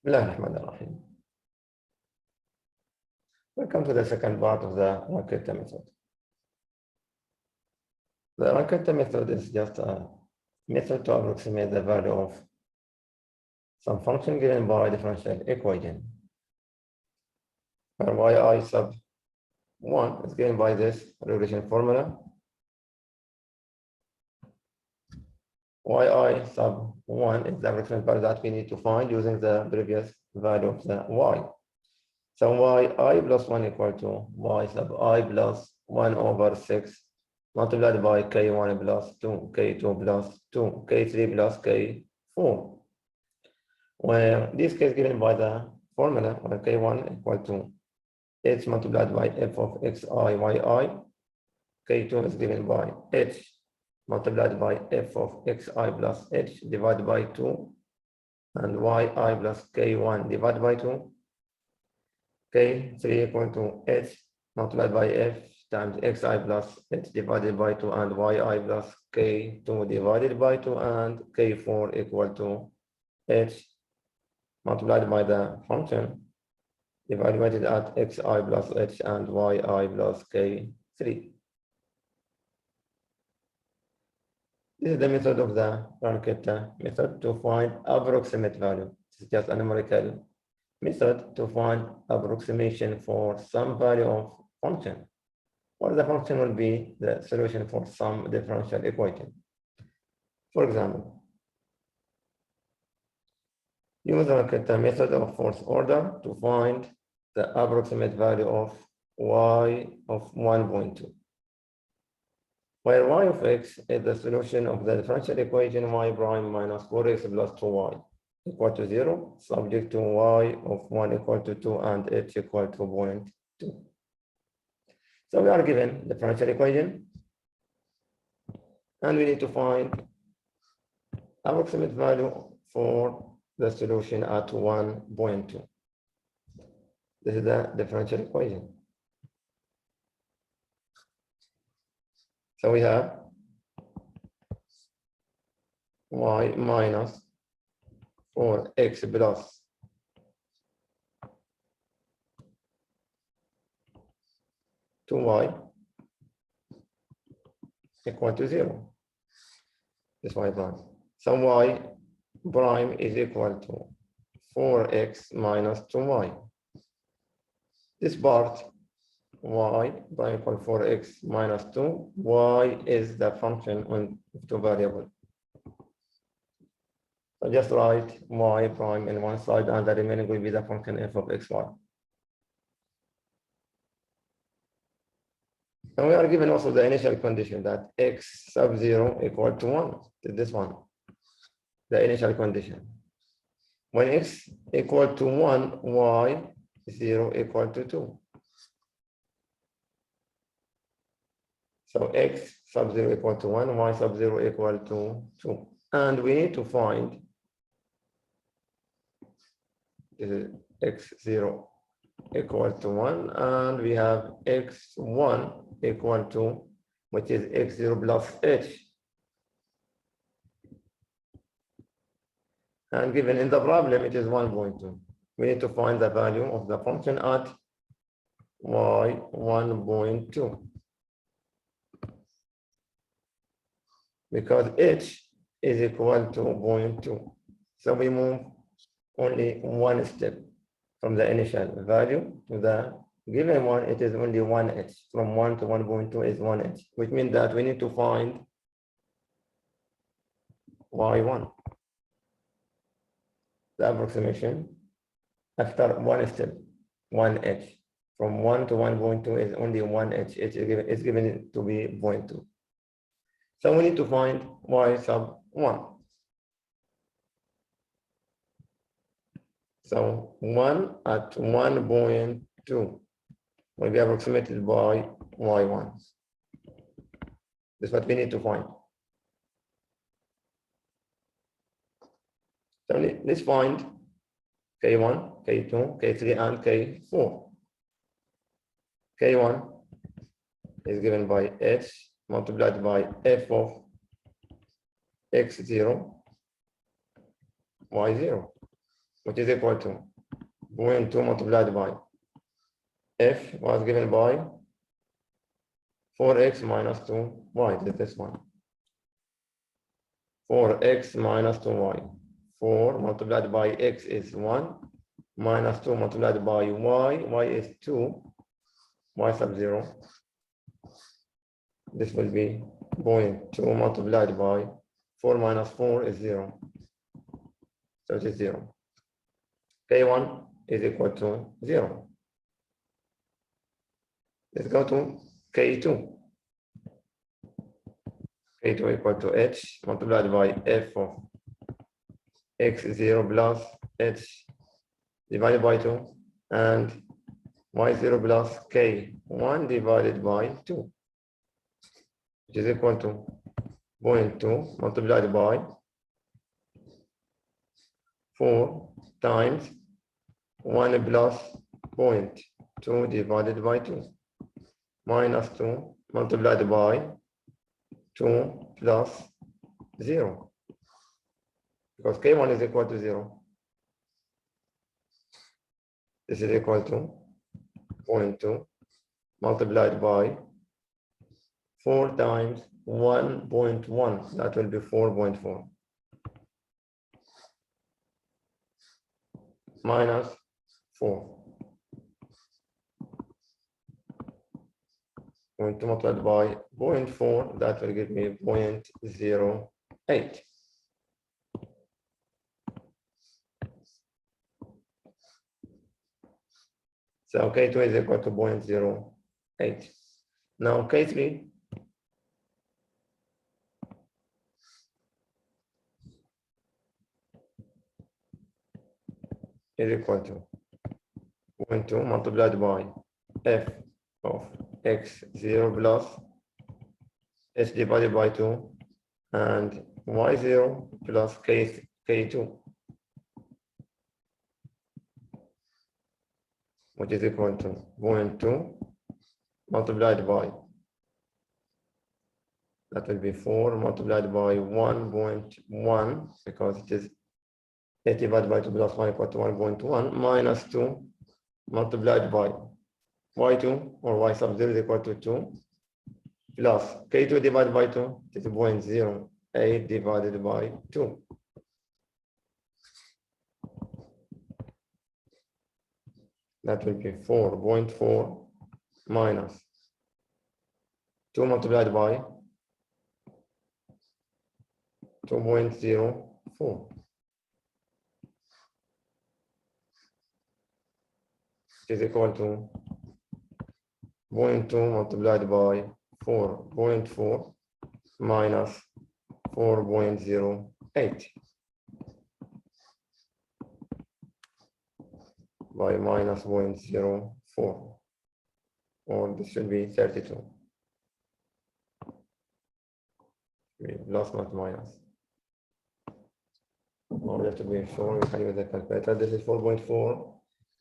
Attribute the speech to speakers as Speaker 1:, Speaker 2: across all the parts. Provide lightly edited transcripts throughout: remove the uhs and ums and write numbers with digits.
Speaker 1: Bismillahirrahmanirrahim. Welcome to the second part of the Runge-Kutta method. The Runge-Kutta method is just a method to approximate the value of some function given by differential equation, where yi sub 1 is given by this regression formula. Yi sub 1 is the approximate value that we need to find using the previous value of the y. So yi plus 1 equal to y sub I plus 1 over 6 multiplied by k1 plus 2, k2 plus 2, k3 plus k4, where this case given by the formula where k1 equal to h multiplied by f of xi yi, k2 is given by h multiplied by f of xi plus h divided by 2, and yi plus k1 divided by 2, k3 equal to h multiplied by f times xi plus h divided by 2, and yi plus k2 divided by 2, and k4 equal to h multiplied by the function evaluated at xi plus h and yi plus k3. This is the method of the Runge-Kutta method to find approximate value. This is just a numerical method to find approximation for some value of function, or the function will be the solution for some differential equation. For example, use the Runge-Kutta method of fourth order to find the approximate value of y of 1.2, where y of x is the solution of the differential equation y prime minus 4x plus 2y equal to 0, subject to y of 1 equal to 2 and h equal to 0.2. So we are given the differential equation, and we need to find approximate value for the solution at 1.2. This is the differential equation. So we have y minus 4x plus 2y equal to 0. This y prime. So y prime is equal to 4x minus 2y. This part y prime equal 4x minus 2, y is the function on two variables. So just write y prime in one side, and the remaining will be the function f of xy. And we are given also the initial condition that x sub 0 equal to 1. This one, the initial condition. When x equal to 1, y 0 equal to 2. So x sub 0 equal to 1, y sub 0 equal to 2. And we need to find this is x0 equal to 1, and we have x1 equal to, which is x0 plus h. And given in the problem, it is 1.2. We need to find the value of the function at y 1.2. Because h is equal to 0.2. So we move only one step from the initial value to the given one. It is only 1h. From 1 to 1.2 is 1h, which means that we need to find y1. The approximation after one step, 1h. From 1 to 1.2 is only 1h. It's given to be 0.2. So we need to find y sub 1. So 1 at 1.2 will be approximated by y1. That's what we need to find. So let's find k1, k2, k3, and k4. k1 is given by h multiplied by f of x0, y0. which is equal to 0.2 multiplied by f was given by 4x minus 2y, this one. 4x minus 2y. 4 multiplied by x is 1, minus 2 multiplied by y is 2, y sub 0. This will be 0.2 multiplied by 4 minus 4 is 0. So it is 0. K1 is equal to 0. Let's go to K2. K2 equal to h multiplied by f of x0 plus h divided by 2 and y0 plus k1 divided by 2, which is equal to 0.2 multiplied by 4 times 1 plus 0.2 divided by 2 minus 2 multiplied by 2 plus 0, because k1 is equal to 0. This is equal to 0.2 multiplied by 4 times 1.1, that will be 4.4, minus 4. 0.2 multiplied by 0.4, that will give me 0.08. So K2 is equal to 0.08. Now K3 is equal to 0.2 multiplied by f of x0 plus h divided by 2 and y0 plus k2, which is equal to 0.2 multiplied by, that will be 4 multiplied by 1.1, because it is h divided by 2 plus 1 equal to 1.1, minus 2 multiplied by y2 or y sub 0 is equal to 2 plus k2 divided by 2 is 0.08 divided by 2. That will be 4.4 minus 2 multiplied by 2.04. Is equal to 0.2 multiplied by 4.4 minus 4.08 by minus 0.04, or this should be 32. Plus not minus. Now we have to be sure we can use the calculator. This is 4.4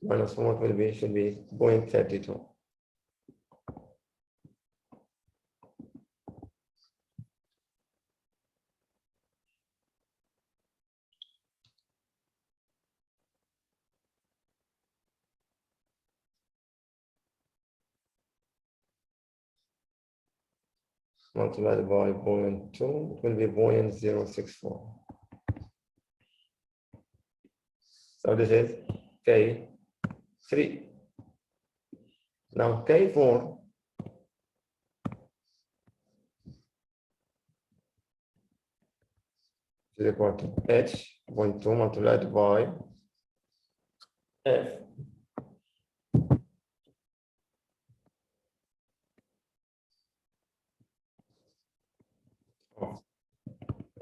Speaker 1: minus 4 will be, should be 0.32. Multiplied by 0.2, it will be 0.064. So this is K3. Now K4 is equal to h.2 multiplied by f of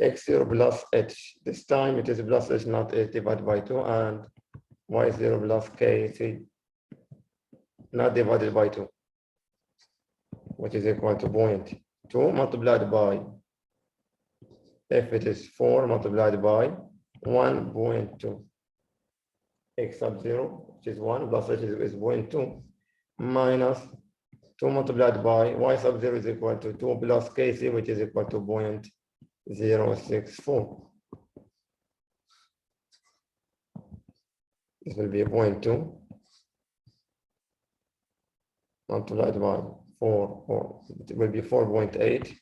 Speaker 1: x0 plus h. This time it is plus h, not h divided by 2, and y0 plus k3 not divided by 2, which is equal to 0.2 multiplied by f, it is 4 multiplied by 1.2 x sub 0, which is 1 plus h is 0.2 minus 2 multiplied by y sub 0 is equal to 2 plus kc, which is equal to 0.064. This will be 0.2 multiplied by 4, or it will be 4.8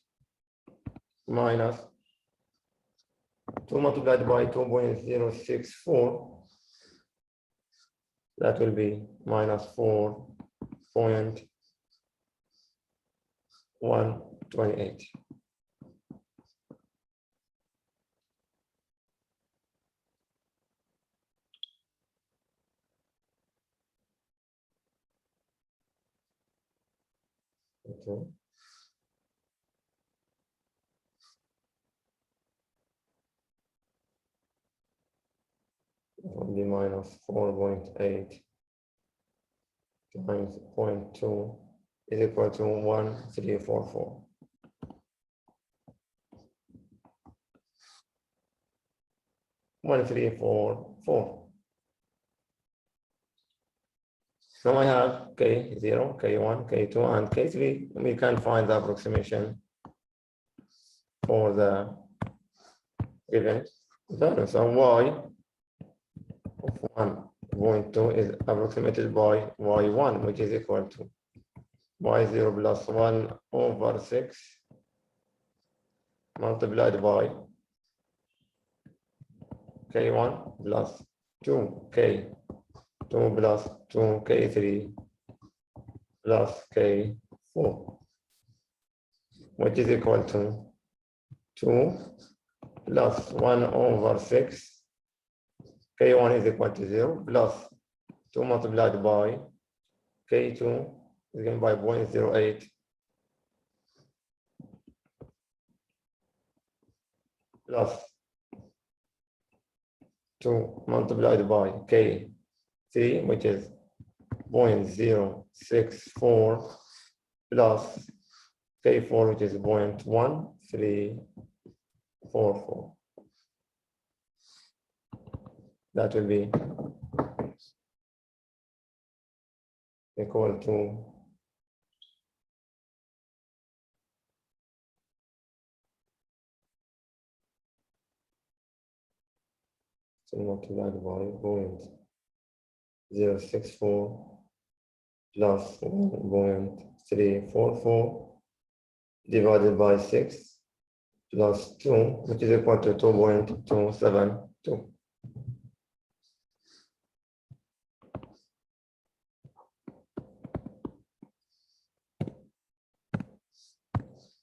Speaker 1: minus 2 multiplied by 2.064. That will be minus 4.128. Okay. It will be minus 4.8 times 0.2 is equal to 1344. So I have K0, K1, K2, and K3. We can find the approximation for the given value. So Y of 1.2 is approximated by Y1, which is equal to Y0 plus 1 over 6 multiplied by K1 plus 2K2 plus 2K3 plus K4, which is equal to 2 plus 1 over 6. K1 is equal to 0 plus 2 multiplied by K2 is given by 0.08 plus 2 multiplied by K3, which is 0.064 plus K4, which is 0.1344. That will be equal to multiplied by 0.064 plus 1.344 divided by 6 plus 2, which is equal to 2.272.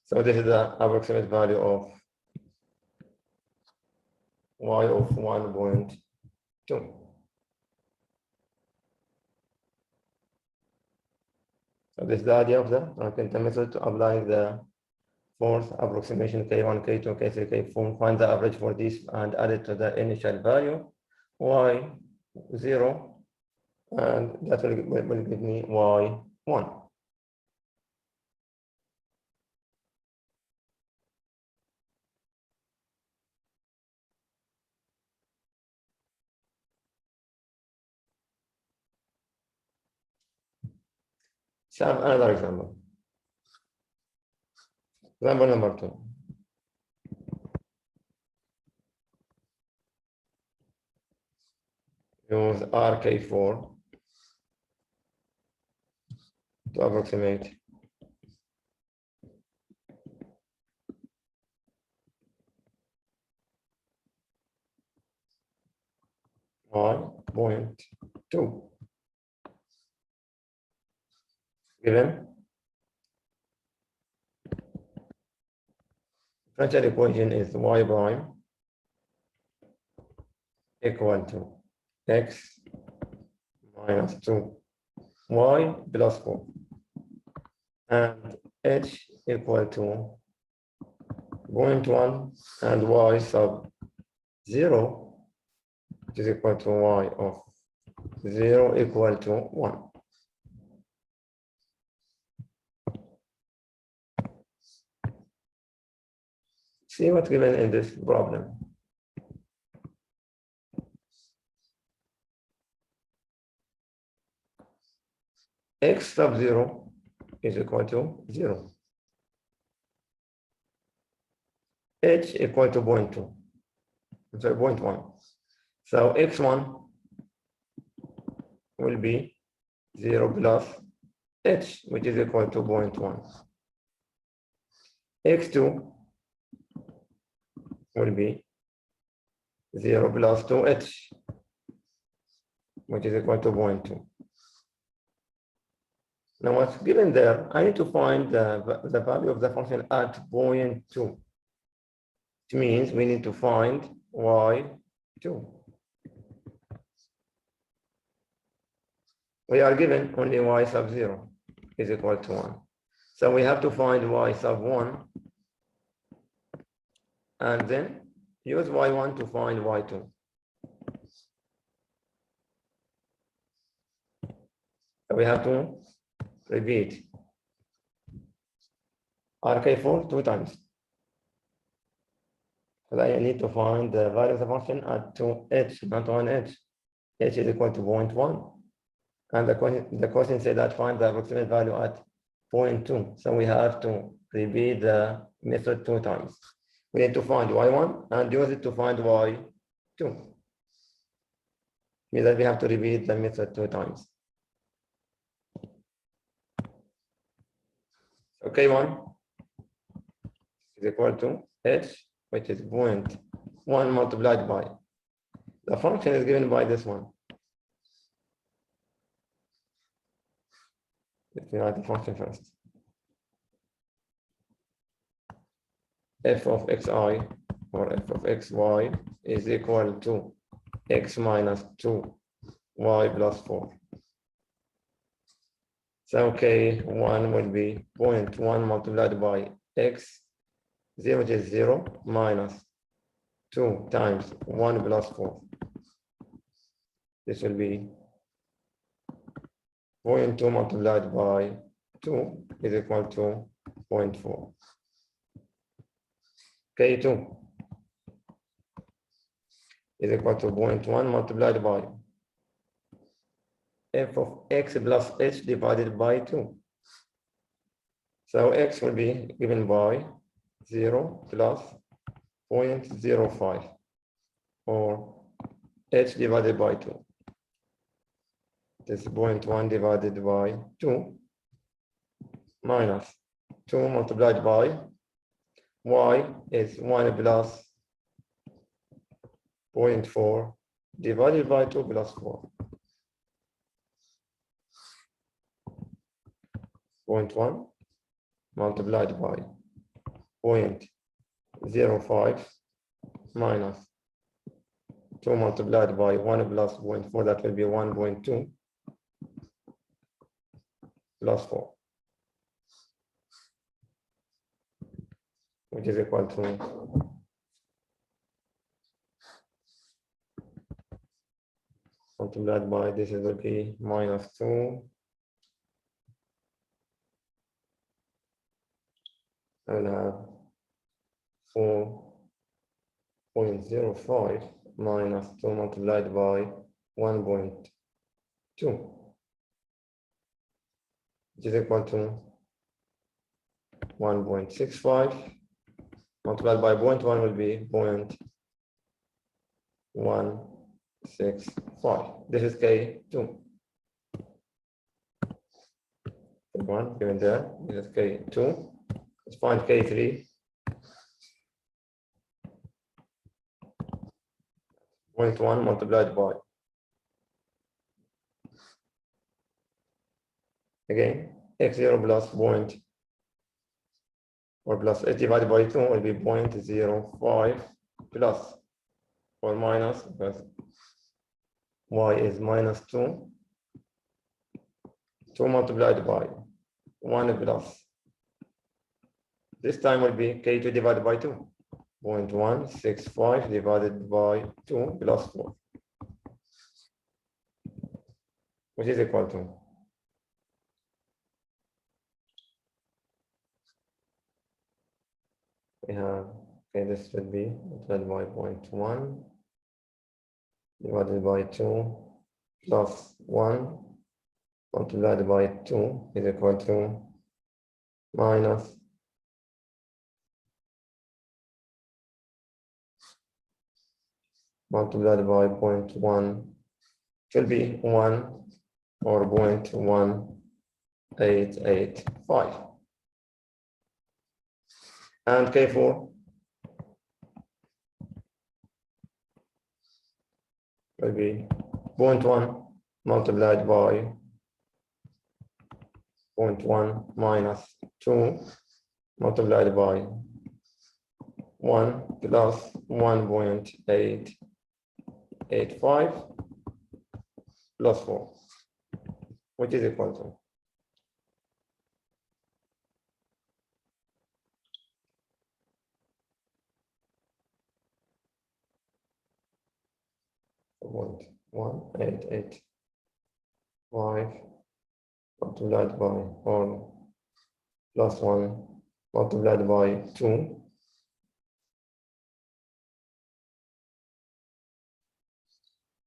Speaker 1: So this is the approximate value of Y of 1.2. So this is the idea of the Runge-Kutta method to apply the fourth approximation K1, K2, K3, K4, find the average for this and add it to the initial value, Y0, and that will give me Y1. So another example. Example number 2. Use RK4 to approximate Y.2. Given differential equation is Y prime equal to X minus 2 Y plus 4 and H equal to 0.1 and Y sub 0, which is equal to Y of 0 equal to 1. See what's given in this problem. X sub 0 is equal to 0. H equal to 0.2. So 0.1. So X1 will be 0 plus h, which is equal to 0.1. x2 will be 0 plus 2h, which is equal to 0.2. Now what's given there, I need to find the value of the function at 0.2. It means we need to find y2. We are given only y sub 0 is equal to 1. So we have to find y sub 1 and then use y1 to find y2. So we have to repeat RK4 2 times. So I need to find the value of the function at 2h, not 1h. h is equal to 0.1. And the question said that find the approximate value at 0.2. So we have to repeat the method 2 times. We need to find y1 and use it to find y2. Means that we have to repeat the method 2 times. So k1 is equal to h, which is 0.1 multiplied by. The function is given by this one. Let me write the function first. F of xi or f of xy is equal to x minus 2 y plus 4. So k1 will be 0.1 multiplied by x, 0 which is 0 minus 2 times 1 plus 4. This will be 0.2 multiplied by 2 is equal to 0.4. K2 is equal to 0.1 multiplied by f of x plus h divided by 2. So x will be given by 0 plus 0.05 or h divided by 2. This is 0.1 divided by 2 minus 2 multiplied by y is 1 plus 0.4 divided by 2 plus 4. 0.1 multiplied by 0.05 minus 2 multiplied by 1 plus 0.4, that will be 1.2 plus 4, which is equal to multiplied by this is will be minus 2. I will have 4.05 minus 2 multiplied by 1.2, which is equal to 1.65 multiplied by 0.1 will be 0.165. This is K2. K1 given there. This is K2. Let's find K3. 0.1 multiplied by, again, x0 plus point, or plus h divided by 2 will be 0.05 plus or minus, because y is minus 2. 2 multiplied by 1 plus. This time will be K2 divided by 2. 0.165 divided by 2 plus 4, which is equal to we have, okay, this will be multiplied by 0.1 divided by 2 plus 1 multiplied by 2 is equal to minus multiplied by 0.1, it will be 1 or 0.1885. And K4 will be 0.1 multiplied by 0.1 minus 2 multiplied by 1 plus 1.885 plus 4, which is equal to 0.1885 multiplied by 4 plus 1 multiplied by 2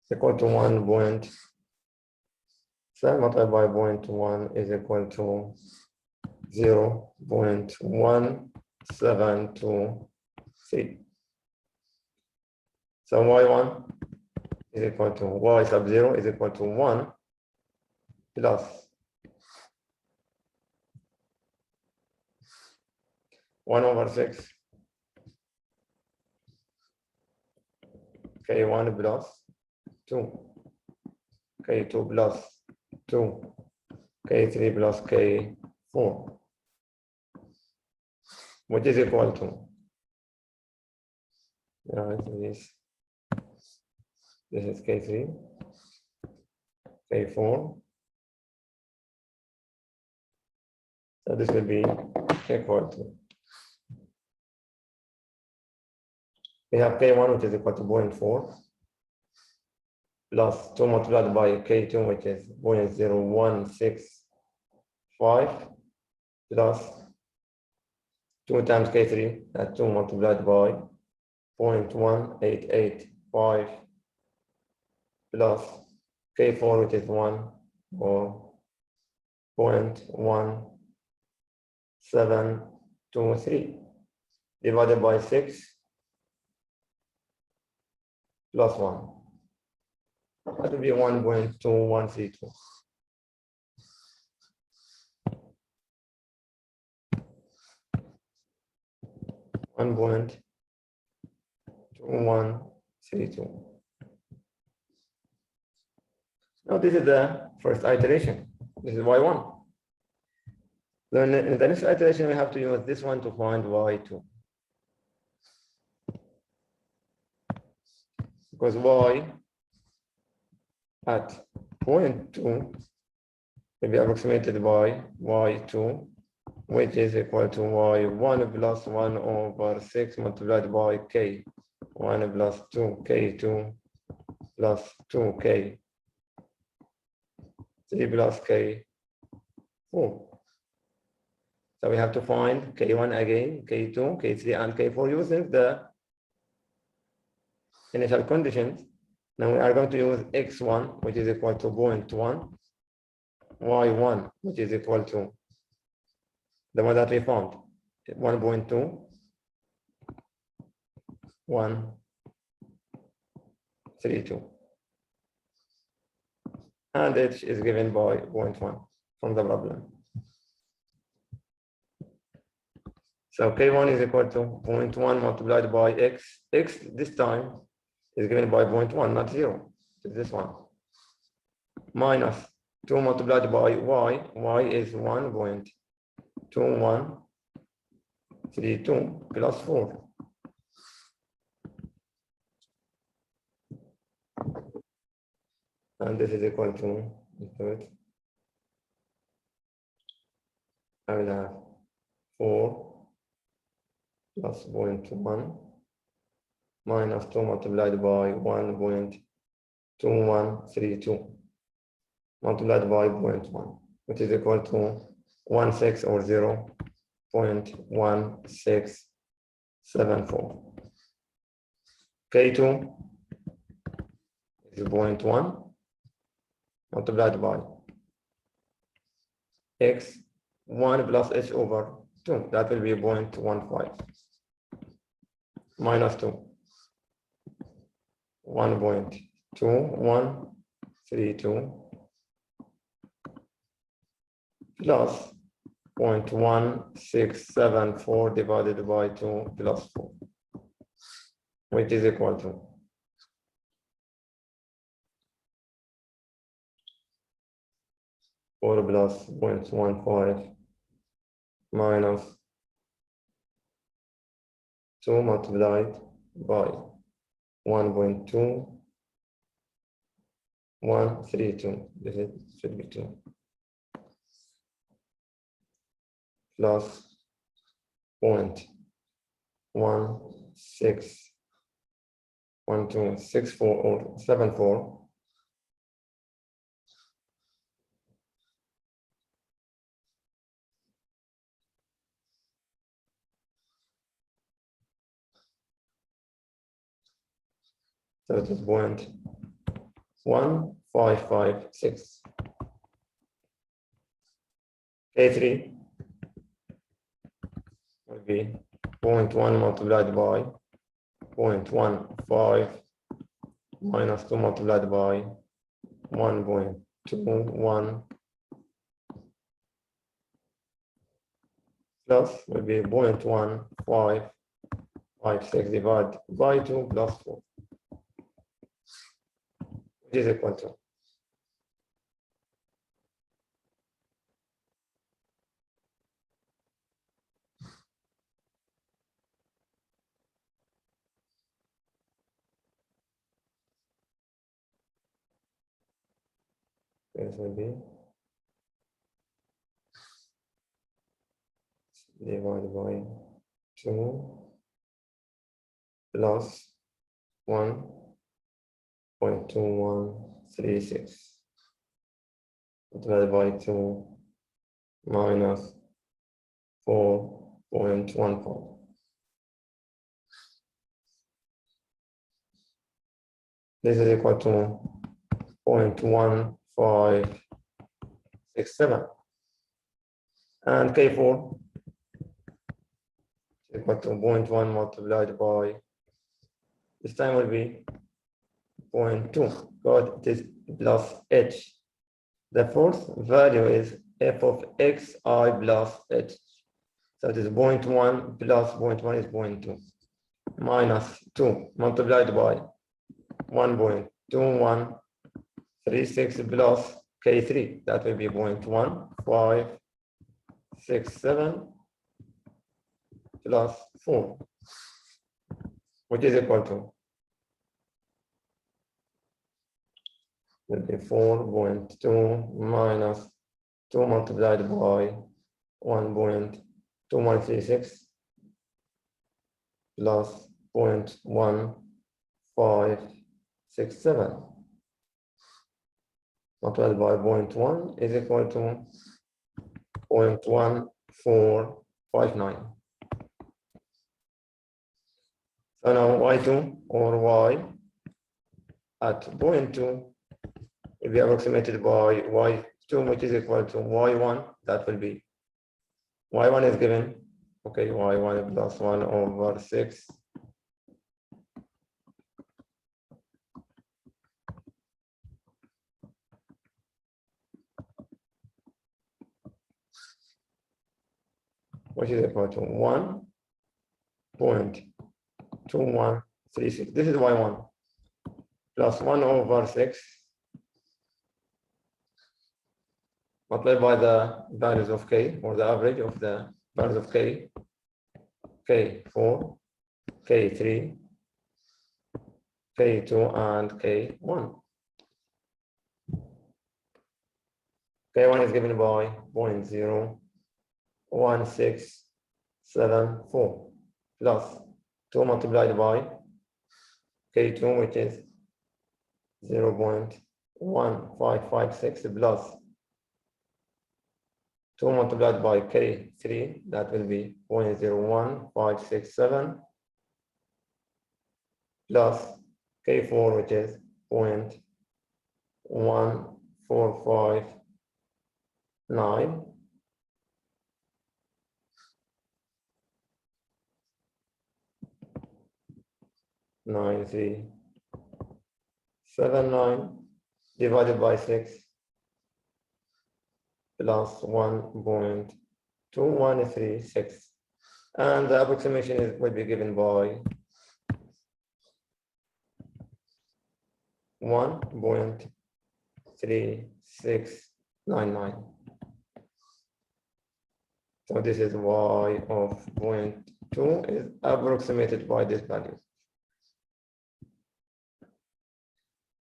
Speaker 1: is equal to 1.7 multiplied by 0.1 is equal to 0.1723. So y1 is equal to y sub 0 is equal to 1 plus 1/6 K1 plus 2 K2 plus 2 K3 plus K4, which is equal to this is K3, K4. So this will be equal to, we have K1, which is equal to 0.4 plus 2 multiplied by K2, which is 0.0165 plus 2 times K3, that's 2 multiplied by 0.1885 plus K4, which is 1, or 0.1723 divided by 6 plus 1. That will be 1.2132. Now this is the first iteration. This is y1. Then in the next iteration, we have to use this one to find y2. Because y at 0.2 will be approximated by y2, which is equal to y1 plus 1/6 multiplied by k, 1 plus 2 k2 plus 2k, 3 plus k4. So we have to find k1 again, k2, k3, and k4 using the initial conditions. Now we are going to use x1, which is equal to 0.1, y1, which is equal to the one that we found, 1.2, 132. And h is given by 0.1 from the problem. So K1 is equal to 0.1 multiplied by x. X this time is given by 0.1, not 0. It's this one. Minus 2 multiplied by y. Y is 1.2132 plus 4. And this is equal to, I will have 4 plus 0.1 minus 2 multiplied by 1.2132 multiplied by 0.1, which is equal to 16 or 0.1674. K2 is 0.1 multiplied by x 1 plus h over 2, that will be 0.15 minus 2, 1.2132 plus 0.1674 divided by 2 plus 4, which is equal to 4 plus 0.15 minus 2 multiplied by 1.2132. This should be 2 plus 0.161264 or 74. So it is 0.1556. K3 will be 0.1 multiplied by 0.15 minus 2 multiplied by 1.21 plus will be 0.1556 divided by 2 plus 4, which is equal to this will be divided by 2 plus 1.2136 divided by 2 minus 4.15. This is equal to 0.1567. And K4 is equal to 0.1 multiplied by, this time will be 0.2, because it is plus h. The fourth value is f of xi plus h. So it is 0.1 plus 0.1 is 0.2 minus 2 multiplied by 1.2136 plus K3. That will be 0.1567 plus 4, which is equal to will be 4.2 minus 2 multiplied by 1.2136 plus 0.1567 multiplied by 0.1 is equal to 0.1459. So now y2 or y at 0.2 will be approximated by y2, which is equal to y1. That will be y1 is given, okay, y1 plus 1 over 6 which is equal to 1.2136. This is y1 plus 1 over 6 multiplied by the values of k, or the average of the values of k, k4, k3, k2, and k1. K1 is given by 0.01674 plus 2 multiplied by K2, which is 0.1556 plus 2 multiplied by K3, that will be 0.01567 plus K4, which is 0.1459 9379 divided by 6 plus 1.2136. And the approximation will be given by 1.3699. So this is y of 0.2 is approximated by this value.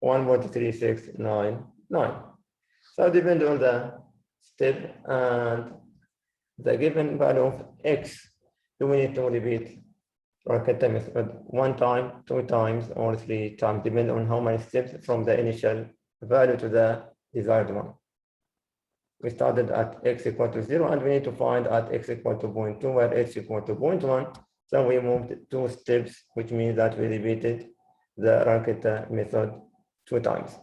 Speaker 1: 1.3699. So depending on the step and the given value of x, do we need to repeat Runge-Kutta method 1 time, 2 times, or 3 times, depending on how many steps from the initial value to the desired one. We started at x equal to 0, and we need to find at x equal to 0.2, where x equal to 0.1. So we moved 2 steps, which means that we repeated the Runge-Kutta method 2 times.